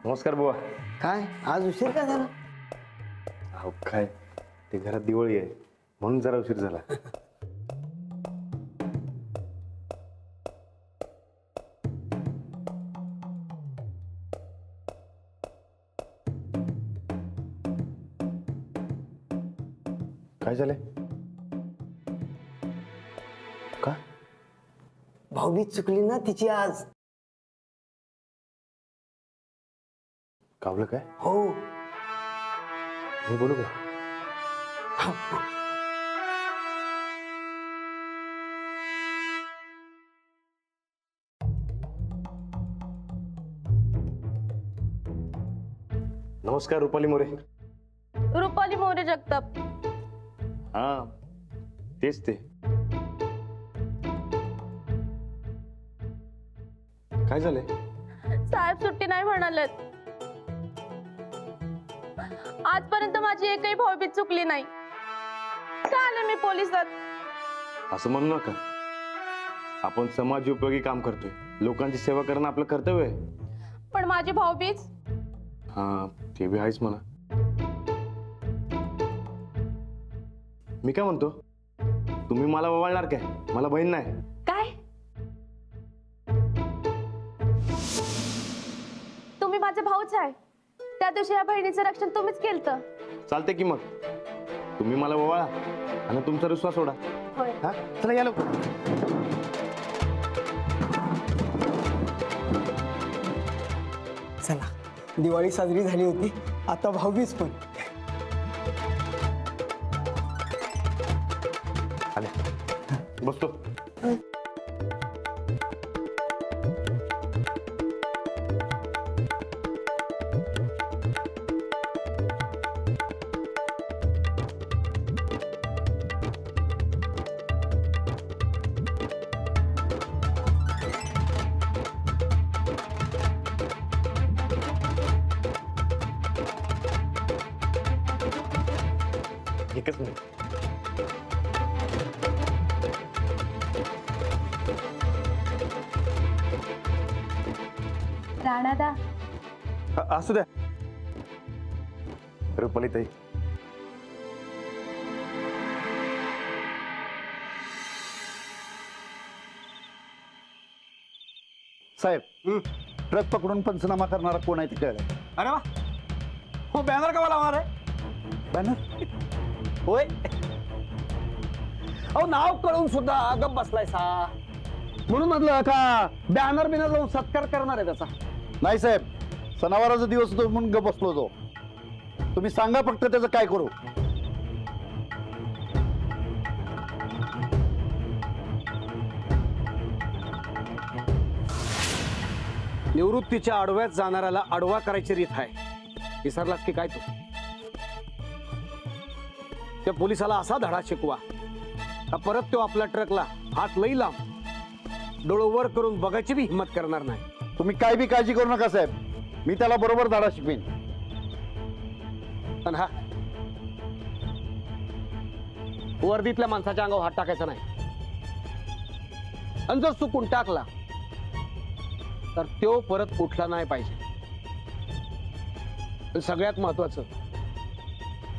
नमस्कार बुवा. काय आज उशीर का झाला? अहो काय ते घरात दिवाळी आहे म्हणून जरा उशीर झाला. काय झालंय? का? भाऊबीज चुकली ना तिची आज. कावलं काय? हो. मी बोलू का? नमस्कार रुपाली मोरे. रुपाली मोरे जगताप. हा तेच ते. काय झालंय? साहेब सुट्टी नाही म्हणालेत. आजपर्यंत माझी एकही भाऊबीज चुकली नाही. का आले मी पोलिसात? असं म्हणू नका. आपण समाज उपयोगी काम करतोय. लोकांची सेवा करणं आपलं कर्तव्य आहे. पण माझी भाऊबीज? हा ते बी आहेच म्हणा. मी काय म्हणतो, तुम्ही मला ओवाळणार काय? मला बहीण नाही. काय? तुम्ही माझे भाऊच आहे. त्या दिवशी या बहिणीचं रक्षण तुम्हीच केलं. चालते की मग तुम्ही मला ओवाळा आणि तुमचा विश्वास सोडा. होय. हा चला या लवकर. चला, दिवाळी साजरी झाली होती, आता भाऊबीज पण. आले बसतो. एकच मिनिट. राणादा. असू द्या रुपाली ताई. साहेब ट्रक पकडून पंचनामा करणारा कोण आहे ते कळलं. अरे वा, हो बॅनर का लावणार आहे? बॅनर होय. अहो नाव कळून सुद्धा गप बसलाय सा, म्हणून म्हटलं का बॅनर बिनर लावून सत्कार करणार आहे त्याचा. नाही साहेब, सणावाराचा दिवस होतो म्हणून गप बसलो होतो. तुम्ही सांगा फक्त त्याचं काय करू. निवृत्तीच्या आडव्यात जाणाऱ्याला आडवा करायची रीत आहे. विसरलास की काय तू? त्या पोलिसाला असा धडा शिकवा का परत तो आपल्या ट्रकला हात लई लांब डोळं वर करून बघायची बी हिंमत करणार नाही. तुम्ही काय बी काळजी करू नका साहेब, मी त्याला बरोबर धडा शिकवीन. पण हा वर्दीतल्या माणसाच्या अंगावर हात टाकायचा नाही. आणि जर चुकून टाकला तर तो परत उठला नाही पाहिजे. सगळ्यात महत्वाचं,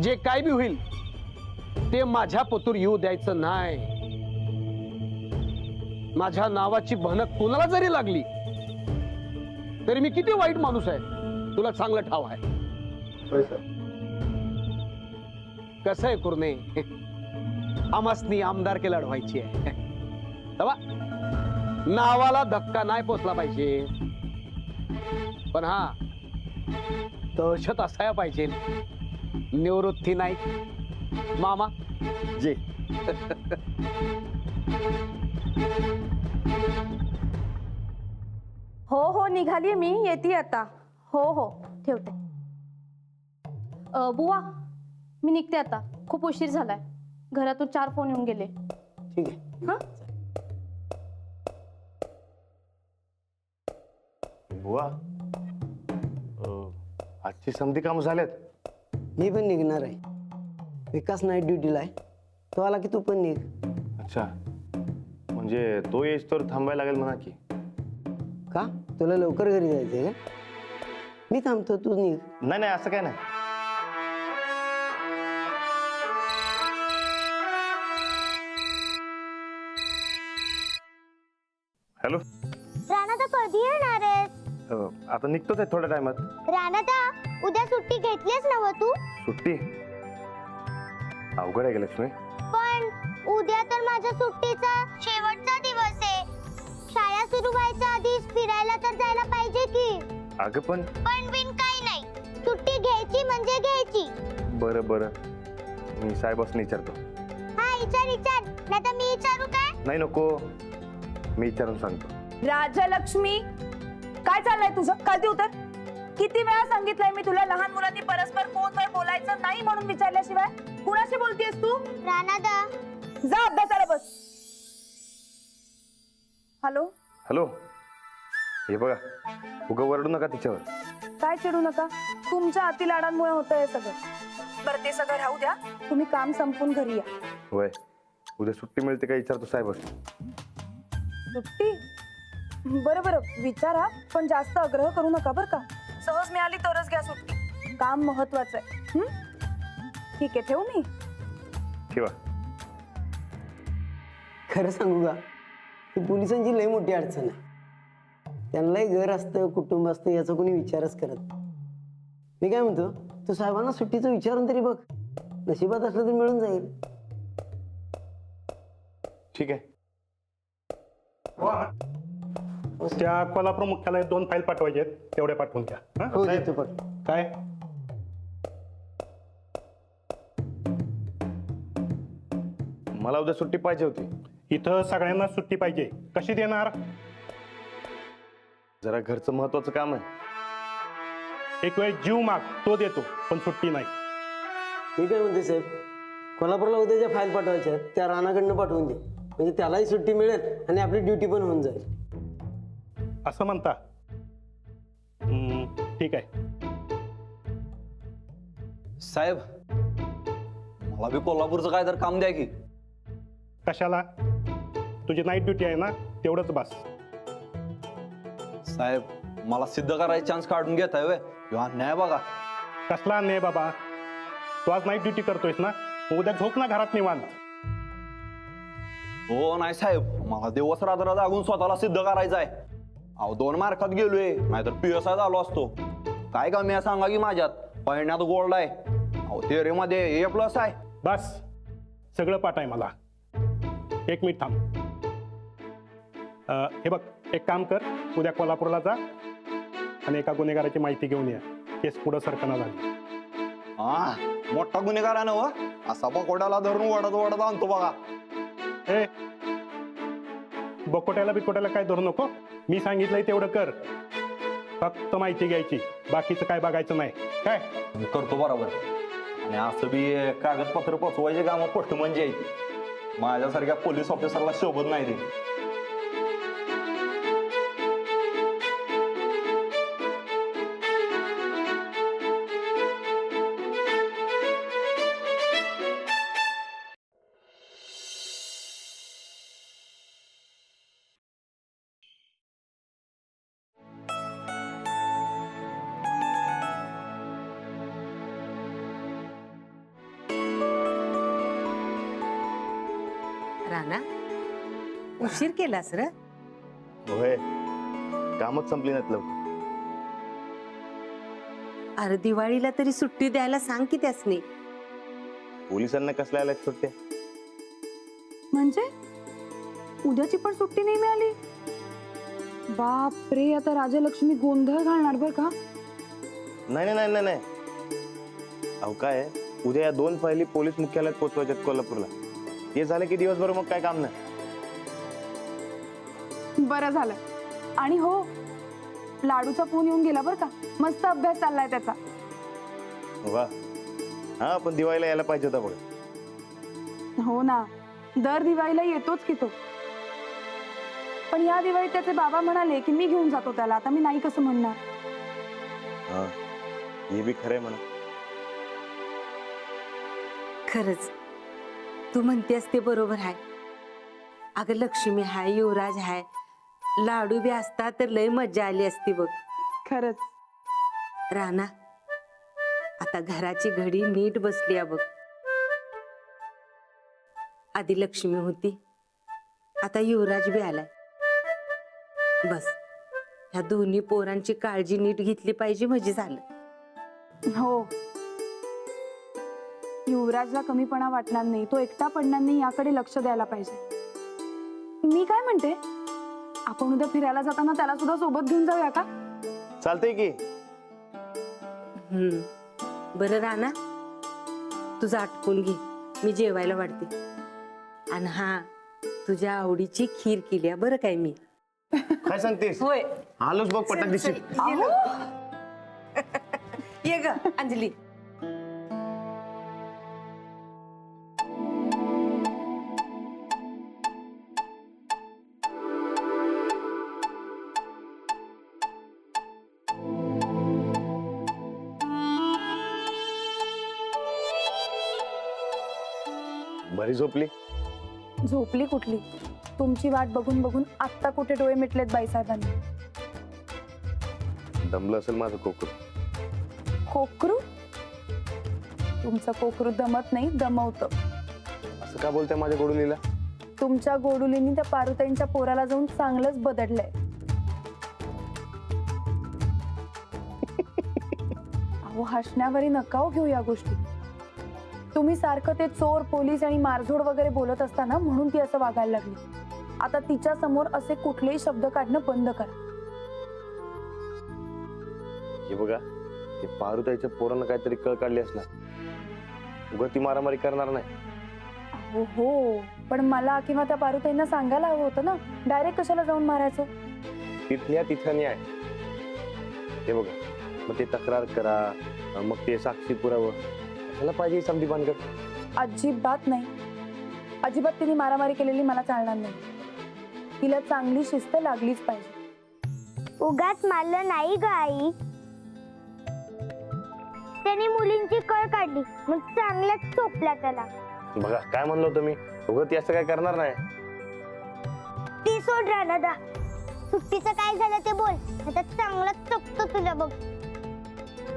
जे काय बी होईल ते माझ्या पतूर येऊ द्यायचं नाही. माझ्या नावाची भनक कोणाला जरी लागली तरी मी किती वाईट माणूस आहे तुला चांगलं ठाव आहे. कसं आहे कुर्ने, आमासनी आमदारकी लढवायची आहे. तेव्हा नावाला धक्का नाही पोचला पाहिजे. पण हा दहशत असाया पाहिजे. निवृत्ती नाही मामा जे हो हो निघाली मी, येते आता. हो हो ठेवते. बुवा मी निघते आता, खूप उशीर झालाय. घरातून 4 फोन येऊन गेले. ठीक आहे. हा बुवा आजची समधी कामं झाल्यात. मी पण निघणार आहे. विकास नाईट ड्युटीला आहे, तो आला की तू पण निघ. अच्छा, म्हणजे तो येस तर थांबायला लागेल म्हणा की. का तुला लवकर घरी जायचंय का? मी थांबतो, तू निघ. नाही नाही असं काय नाही. हॅलो. राणादा कधी येणार आहेस? आता निघतोच आहे थोड्या टायमात. राणादा उद्या सुट्टी घेतलीस ना तू? सुट्टी अवघड आहे का लक्ष्मी? पण उद्या तर माझ्या सुट्टीचा शेवटचा दिवस आहे. शाळा सुरू व्हायच्या आधीच फिरायला तर जायला पाहिजे की. अगं पण बिन काही नाही, सुट्टी घ्यायची म्हणजे घ्यायची. बरं बरं, मी साहेबांना विचारतो. हा विचार, नाही तर मी विचारू काय? नाही नको, मी विचारून सांगतो. राजलक्ष्मी, काय चाललंय तुझं? खालती उतर. किती वेळा सांगितलंय मी तुला, लहान मुलांनी परस्पर फोनवर बोलायचं नाही म्हणून विचारल्याशिवाय. कुणाशी बोलतेस तू? राणादा जा अभ्यासाला बस. हॅलो. हॅलो, हे बघा, उगा वरडू नका तिच्यावर. काय चिडू नका, तुमच्या अतिलाडांमुळे होतंय सगळं. बरं ते सगळं राहू द्या, तुम्ही काम संपून घरी या. होय, उद्या सुट्टी मिळते का विचारतो साहेब. सुट्टी? बरं बरं विचारा, पण जास्त आग्रह करू नका बरं का. सहज मिळाली तरच घ्या सुट्टी, काम महत्वाचं आहे. ठीक आहे, ठेवू मी? ठेवा. खरं सांगू का, ही पोलिसांची लई मोठी अडचण आहे. त्यांनाही घर असतं, कुटुंब असतं, याचा कोणी विचारच करत. मी काय म्हणतो, तू साहेबांना सुट्टीचं विचारून तरी बघ, नशिबात असलं तर मिळून जाईल. ठीक आहे. त्या कोल्हापूर मुख्यालयात 2 फाईल पाठवायचे आहेत, तेवढ्या पाठवून द्या. हं? हो साहेब, देतो पण. काय मला उद्या सुट्टी पाहिजे होती. इथं सगळ्यांना सुट्टी पाहिजे, कशी देणार? जरा घरचं महत्वाचं काम आहे. एक वेळ जीव माग, तो देतो, पण सुट्टी नाही. मी काय म्हणते साहेब, कोल्हापूरला उद्या ज्या फाईल पाठवायच्या आहेत त्या राणाकडनं पाठवून दे, म्हणजे त्यालाही सुट्टी मिळेल आणि आपली ड्युटी पण होऊन जाईल. असं म्हणता? ठीक आहे. साहेब, मला बी कोल्हापूरचं काय तर काम द्या की. कशाला? तुझी नाईट ड्युटी आहे ना, तेवढंच बस. साहेब, मला सिद्ध करायचा चान्स काढून घेताय व्हय? ह्यो अन्याय बघा. कसला अन्याय बाबा? तू आज नाईट ड्युटी करतोयस ना, उद्या झोप ना घरात निवांत. हो नाही साहेब, मला दिवस रात्र जागून स्वतःला सिद्ध करायचं आहे. अहो 2 मार्कात गेलोय, नाहीतर PSI झालो असतो. काय कमी आहे सांगा की माझ्यात? पहिण्यात गोल्ड आहे, अहो थिअरीमध्ये A+ आहे. बस, सगळं पाठ आहे मला. 1 मिनिट थांब. हे बघ, एक काम कर, उद्या कोल्हापूरला जा आणि एका गुन्हेगाराची माहिती घेऊन ये. केस पुढं सरकना झाली. हा, मोठा गुन्हेगार आहे ना हो? असा पकोड्याला धरून वडत वडत आणतो बघा. ए, बकोट्याला बिकोट्याला काय धरू नको. मी सांगितलंय तेवढं कर. फक्त माहिती घ्यायची, बाकीचं काय बघायचं नाही. काय मी करतो बरोबर. आणि असं बी कागदपत्र पोचवायचे काम पोस्ट म्हणजे माझ्यासारख्या पोलीस ऑफिसरला शोभत नाही ते. राणा, उशीर केलास र? होय, कामच संपली नाहीत लवकर. अरे दिवाळीला तरी सुट्टी द्यायला सांग की त्यासनी. पोलिसांना कसल्या आल्यात सुट्ट्या? म्हणजे उद्याची पण सुट्टी नाही मिळाली? बाप रे, आता राजलक्ष्मी गोंधळ घालणार बर का. नाही नाही नाही नाही. अहो काय आहे, उद्या या 2 फायली पोलीस मुख्यालयात पोहोचवायच्यात कोल्हापूरला. हे झालं की दिवसभर मग काय काम नाही. बरं झालं. आणि हो, लाडूचा फोन येऊन गेला बर का. मस्त अभ्यास चाललाय त्याचा. वा, हा पण दिवाळीला यायला पाहिजे होता बघ. हो ना, दर दिवाळीला येतोच की तो. पण या दिवाळीत त्याचे बाबा म्हणाले की मी घेऊन जातो त्याला. आता मी नाही कसं म्हणणार. हा, हे बी खरंय म्हणा. खरंच तू म्हणतेस ते बरोबर आहे. अगं लक्ष्मी हाय, युवराज हाय, लाडू बी असता तर लय मज्जा आली असती बघ. खरंच. राणा, आता घराची घडी नीट बसली बघ. आधी लक्ष्मी होती, आता युवराज बी आलाय. बस ह्या दोन्ही पोरांची काळजी नीट घेतली पाहिजे म्हणजे झालं. हो, युवराजला कमीपणा वाटणार नाही, तो एकटा पडणार नाही याकडे लक्ष द्यायला पाहिजे. मी काय म्हणते, आपण उद्या फिरायला जाताना त्याला सुद्धा सोबत घेऊन जाऊया का? चालतंय की. बरं राणा, तुझं आटपून घे, मी जेवायला वाढते. आणि हा, तुझ्या आवडीची खीर केली बरं काय मी. काय सांगतेस? होय. आलोच बघ पटाक दिसते. ये ग अंजली. बरी झोपली? झोपली कुठली, तुमची वाट बघून बघून आत्ता कुठे डोळे मिटलेत बाईसाहेबांनी. दमलं असेल माझं कोकरू. कोकरू? तुमचं कोकरू दमत नाही, दमवतं. असं का बोलते माझ्या गोडुलीला? तुमच्या गोडुलीनी त्या पारुताईंच्या पोराला जाऊन चांगलंच बदललंय. अहो, हसण्यावरी नका हो घेऊ या गोष्टी. तुम्ही सारखं ते चोर, पोलीस आणि मारझोड वगैरे बोलत असताना म्हणून ती असं वागायला लागली. आता तिच्या समोर असे कुठलेही शब्द काढणं बंद करा. हे बघा, ते पारुताईच्या पोरानं काहीतरी कळ काढली असणार. उगा ती मारामारी करणार नाही. हो हो, पण मला किंवा त्या पारुताईंना सांगायला हवं होतं ना, डायरेक्ट कशाला जाऊन मारायचं. तिथल्या तिथं आहे. हे बघा, मग ते तक्रार करा, मग ते साक्षी पुरावं, त्याला पाहिजे समधी बांधकर. अजिबात नाही, अजिबात तिने मारामारी केलेली मला चालणार नाही. तिला चांगली शिस्त लागलीच पाहिजे. उगाच मारलं नाही ग आई, त्याने मुलींची कळ काढली, मग चांगल्याच चोपल्या त्याला. बघा काय म्हणलो होतो मी, उगा ती असं काय करणार नाही. ती सोड राणा, सुट्टीचं काय झालं ते बोल, आता चांगलं चोपतो तुला बघ.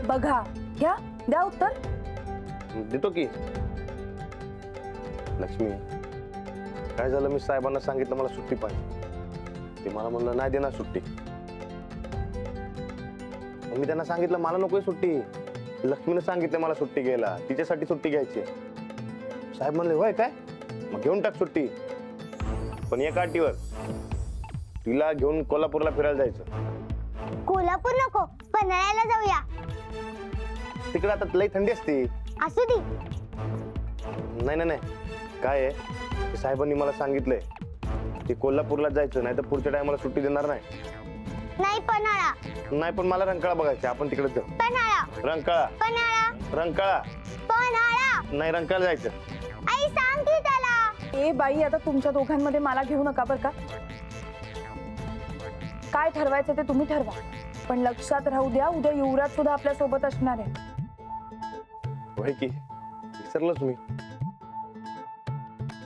बघा, घ्या, द्या उत्तर. देतो की. लक्ष्मी, काय झालं, मी साहेबांना सांगितलं मला सुट्टी पाहिजे. ते मला म्हणलं नाही देणार सुट्टी. मी त्यांना सांगितलं मला नकोय सुट्टी. लक्ष्मीने सांगितलं मला सुट्टी घ्यायला, तिच्यासाठी सुट्टी घ्यायची. साहेब म्हणले होय काय, मग घेऊन टाक सुट्टी. पण एका अटीवर, तिला घेऊन कोल्हापूरला फिरायला जायचं. कोल्हापूर नको, पन्हाळ्याला जाऊया. तिकडे आता लई थंडी असते. असू दे. नाही नाही नाही, काय आहे, साहेबांनी मला सांगितलंय की कोल्हापूरला जायचं, नाही तर पुढच्या टायमाला सुट्टी देणार नाही. नाही पन्हाळा. नाही, पण मला रंकाळा बघायचं, आपण तिकडे जाऊ. पन्हाळा. रंकाळा. पन्हाळा. रंकाळा. पन्हाळा. नाही, रंकाळा जायचं. आई सांग की त्याला. ए बाई, आता तुमच्या दोघांमध्ये मला घेऊ नका बरं का. काय ठरवायचं ते तुम्ही ठरवा, पण लक्षात राहू द्या, उद्या युवराज सुद्धा आपल्या सोबत असणार आहे. होय की, विसरलोच मी.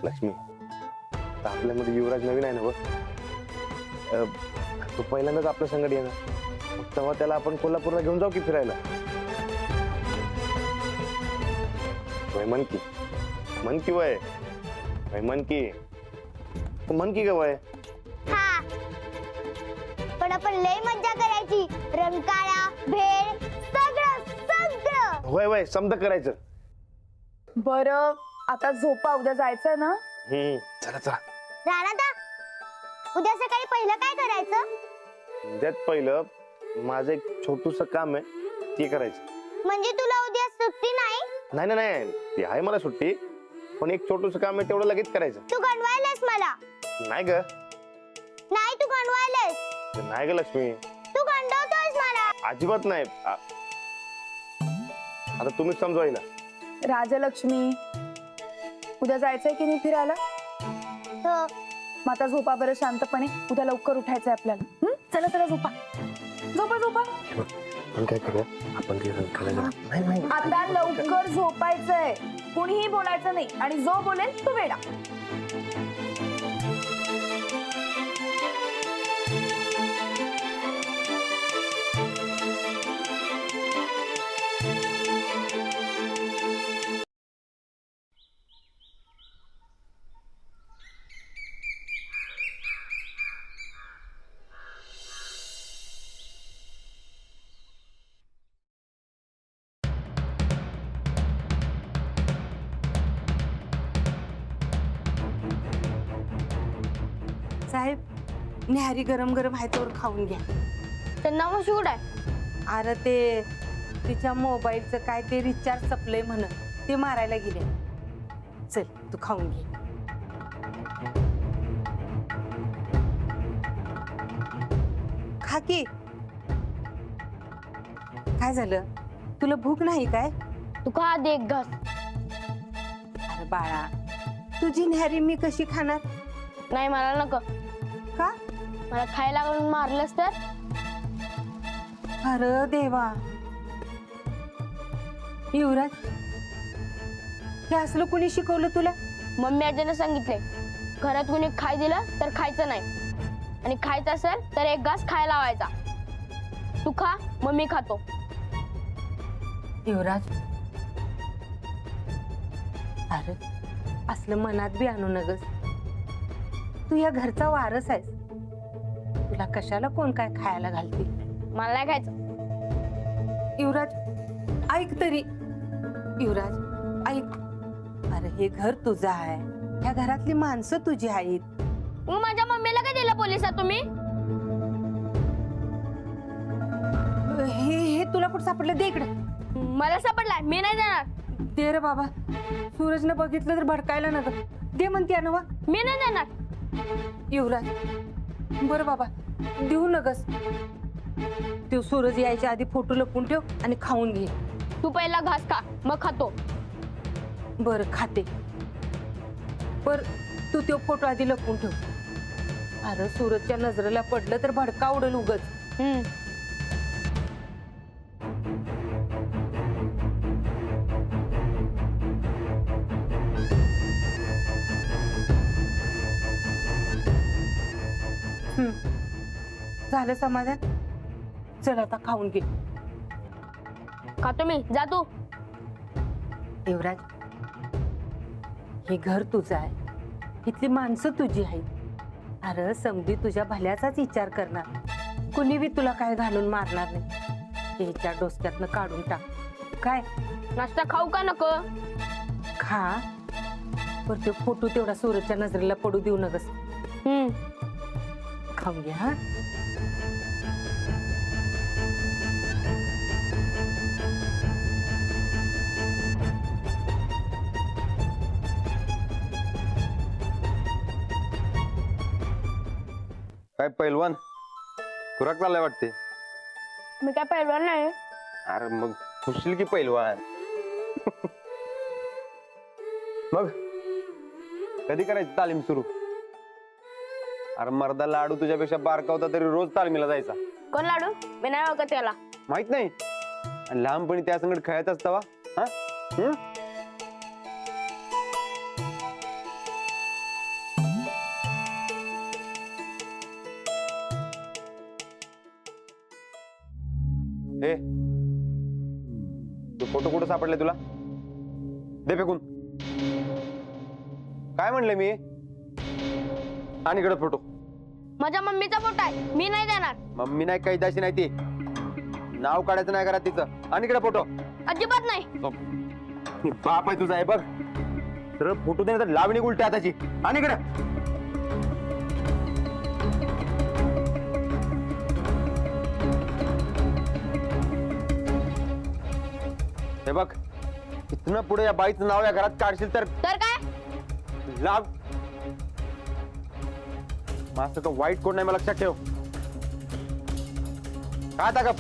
लक्ष्मी, आता आपल्यामध्ये युवराज नवीन आहे ना बघ. तो पहिल्यांदाच आपल्या संगत येणार, तेव्हा त्याला आपण कोल्हापूरला घेऊन जाऊ की फिरायला. वय मन की, मन की वय, वय मन की, तू मन की ग वय. हा, पण आपण लय मज्जा करायची. रंकाळा, भेळ, सगळं सगळं. वय वय समजा करायचं. बरं, आता झोपा, उद्या जायचंय ना. चला चला. राणा, उद्या सकाळी पहिलं काय करायचं? त्यात पहिलं माझं एक छोटूस काम आहे, ते करायचं. म्हणजे तुला उद्या सुट्टी नाही? नाही नाही नाही, ती आहे मला सुट्टी, पण एक छोटूस काम आहे, तेवढं लगेच करायचं. तू गणवायलास मला. नाही ग. नाही, तू गणवायलास. नाही ग लक्ष्मी, तू गंडवतोयस मला. अजिबात नाही. आता तुम्हीच समजवायला. राजलक्ष्मी, उद्या जायचंय की नाही फिरायला? हो. मग आता झोपा बरं शांतपणे, उद्या लवकर उठायचंय आपल्याला. चला चला, झोपा झोपा झोपा. आपण काय करूया, आपण ते रंकाळ्याला. नाही नाही, आता लवकर झोपायचंय, कुणीही बोलायचं नाही, आणि जो बोलेल तो वेडा. साहेब, न्याहारी गरम गरम आहे तर खाऊन घ्या. त्यांना मग शूट आहे. अरे ते तिच्या मोबाईलचं काय ते रिचार्ज संपलंय म्हण, ते मारायला गेले. चल तू खाऊन घे. खा की. काय झालं, तुला भूक नाही काय? तू खा आधी एक घास. अरे बाळा, तुझी न्याहारी मी कशी खाणार? नाही मला नको. का? मला खायला लागून मारलंस तर. अरे देवा. युवराज, हे असलं कुणी शिकवलं तुला? मम्मी आजीने सांगितले घरात कुणी खाय दिलं तर खायचं नाही, आणि खायचं असेल तर एक घास खायला लावायचा. तू खा, मम्मी खातो. युवराज, अरे असलं मनात बी आणू नगस. तू या घरचा वारस आहेस, तुला कशाला कोण काय खायला घालतील? मला नाही खायचं. युवराज ऐक तरी. युवराज ऐक. अरे हे घर तुझं आहे, ह्या घरातली माणसं तुझी आहेत. मग माझ्या मम्मीला काय दिलं पोलिसात तुम्ही? हे तुला कुठं सापडलं? दे इकडे. मला सापडलाय, मी नाही देणार. दे रे बाबा. सूरजनं बघितलं तर भडकायला नको. दे म्हणते ना. मी नाही देणार. युवराज, बरं बाबा देऊ नगस. तो सूरज यायच्या आधी फोटो लपवून ठेव आणि खाऊन घे. तू पहिला घास खा, मग खातो. बरं खाते. पर तू तो फोटो आधी लपवून ठेव. अरे सूरजच्या नजरेला पडलं तर भडका उडल उगच. झालं समाधान? चल आता खाऊन घे. खातो मी, जा तू. युवराज, हे घर तुझं आहे, इथली माणसं तुझी आहेत. अरे समधी तुझ्या भल्याचाच विचार करणार, कुणी बी तुला काय घालून मारणार नाही. ह्याच्या डोसक्यातनं काढून टाक. काय नाश्ता खाऊ का नको? खा, पर तो फोटो तेवढा सूरजच्या नजरेला पडू देऊ नगस. खाऊन घ्या. हा काय पैलवान खुराक चाललाय वाटते? मी काय पैलवान नाही. अरे मग खुशील की पैलवान. मग कधी करायची तालीम सुरू? अरे मर्दा, लाडू तुझ्यापेक्षा बारका होता तरी रोज तालमीला जायचा. कोण लाडू? मी नाही बघत त्याला. माहित नाही? आणि लहानपणी त्या संगत खेळायचा असतावा. हा ए, तू फोटो कुठं सापडले तुला? दे फेकून. काय म्हणले मी? आणि इकडे फोटो. माझ्या मम्मीचा फोटो आहे, मी नाही देणार. मम्मी नाही, कैदाशी नाही ती. नाव काढायचं नाही घरात तिचं. आणि इकडे फोटो. अजिबात नाही. बाप आहे तुझा आहे बघ. तर फोटो दे तर लावणी उलटी हाताची. आणि इकडे हे बघ, इथनं पुढे या बाईचं नाव या घरात काढशील तर काय लाव. माझं तर वाईट कोण नाही, मला लक्षात ठेव. काय आता गप